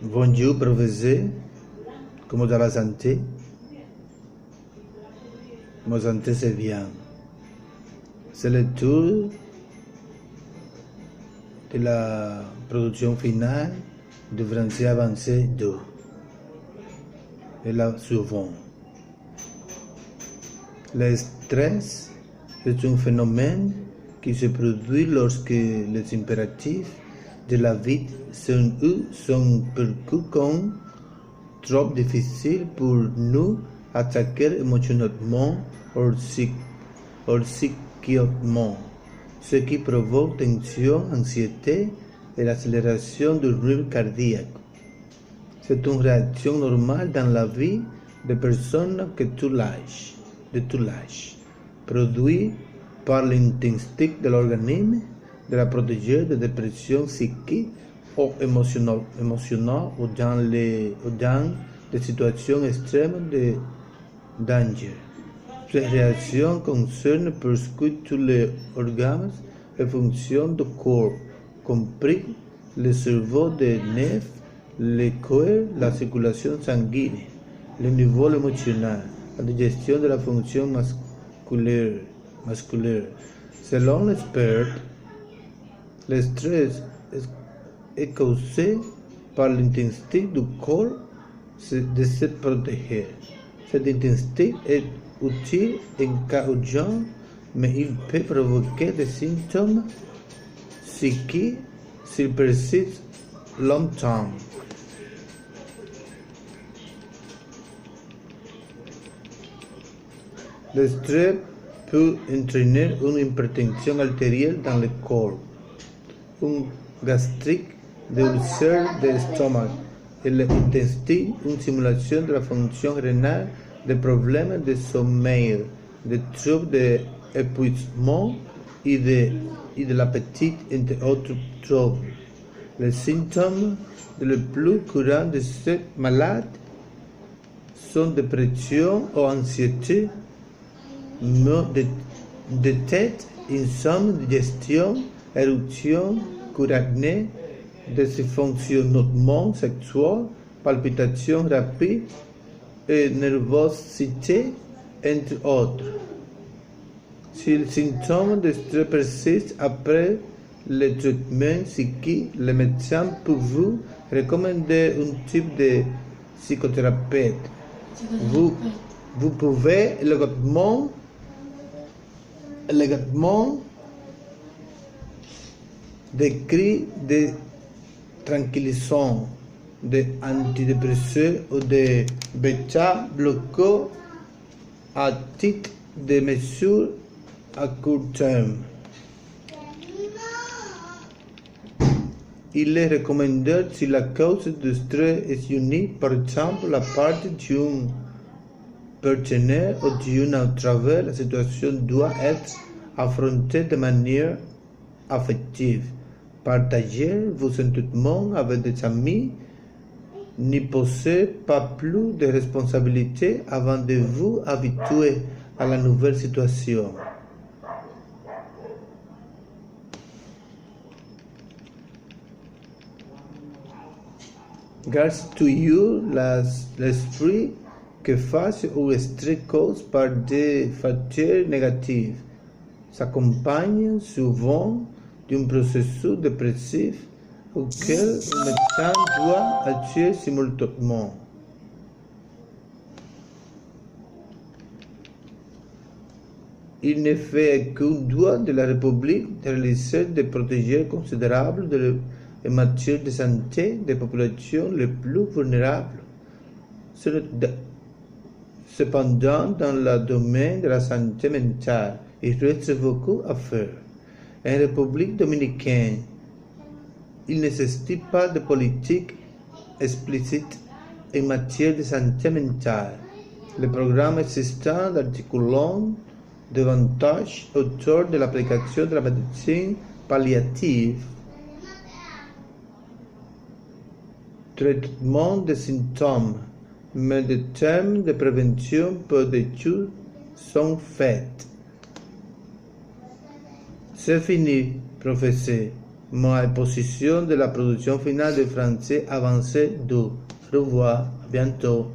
Bonjour, professeur. Comment va la santé? Ma santé, c'est bien. C'est le tour de la production finale de français avancé 2. Et là, souvent. Le stress est un phénomène qui se produit lorsque les impératifs de la vie sont perçus comme trop difficiles pour nous attaquer émotionnellement ou psychiquement, ce qui provoque tension, anxiété et l'accélération du rythme cardiaque. C'est une réaction normale dans la vie des personnes de tout l'âge, produite par l'instinct de l'organisme de la protéger de dépression psychique ou émotionnelle ou dans des situations extrêmes de danger. Ces réactions concernent presque tous les organes et fonctions du corps, compris le cerveau, les nerfs, le cœur, la circulation sanguine, le niveau émotionnel, la digestion de la fonction musculaire. Selon l'expert, le stress est causé par l'instinct du corps de se protéger. Cet instinct est utile en cas urgent, mais il peut provoquer des symptômes psychiques s'il persiste longtemps. Le stress peut entraîner une hypertension artérielle dans le corps, une gastrite, des ulcères de l'estomac et l'intestin, une simulation de la fonction rénale, des problèmes de sommeil, des troubles d'épuisement et de l'appétit, entre autres troubles. Les symptômes les plus courants de cette maladie sont dépression ou anxiété, maux de tête, insomnie, digestion, éruption cutanée, dysfonctionnement sexuel, palpitations rapides et nervosité, entre autres. Si les symptômes de stress persistent après le traitement psychique, le médecin peut vous recommander un type de psychothérapeute. Vous pouvez également décrire des tranquillisants, des antidépresseurs ou des bêta-bloquants à titre de mesure à court terme. Il est recommandé si la cause du stress est unique, par exemple la perte d'un partenaire ou d'une à travers la situation doit être affrontée de manière affective. Partagez vos sentiments avec des amis, n'y posez pas plus de responsabilités avant de vous habituer à la nouvelle situation. Grâce à you, l'esprit que face au stress causé par des facteurs négatifs s'accompagne souvent d'un processus dépressif auquel le médecin doit agir simultanément. Il ne fait qu'un droit de la République de réaliser des protégés considérables en matière de santé des populations les plus vulnérables. Cependant, dans le domaine de la santé mentale, il reste beaucoup à faire. En République dominicaine, il n'existe pas de politique explicite en matière de santé mentale. Les programmes existants articulant davantage autour de l'application de la médecine palliative, traitement des symptômes, mais des termes de prévention peu d'études sont faits. C'est fini, professeur. ma position de la production finale de français avancé du. Au revoir, à bientôt.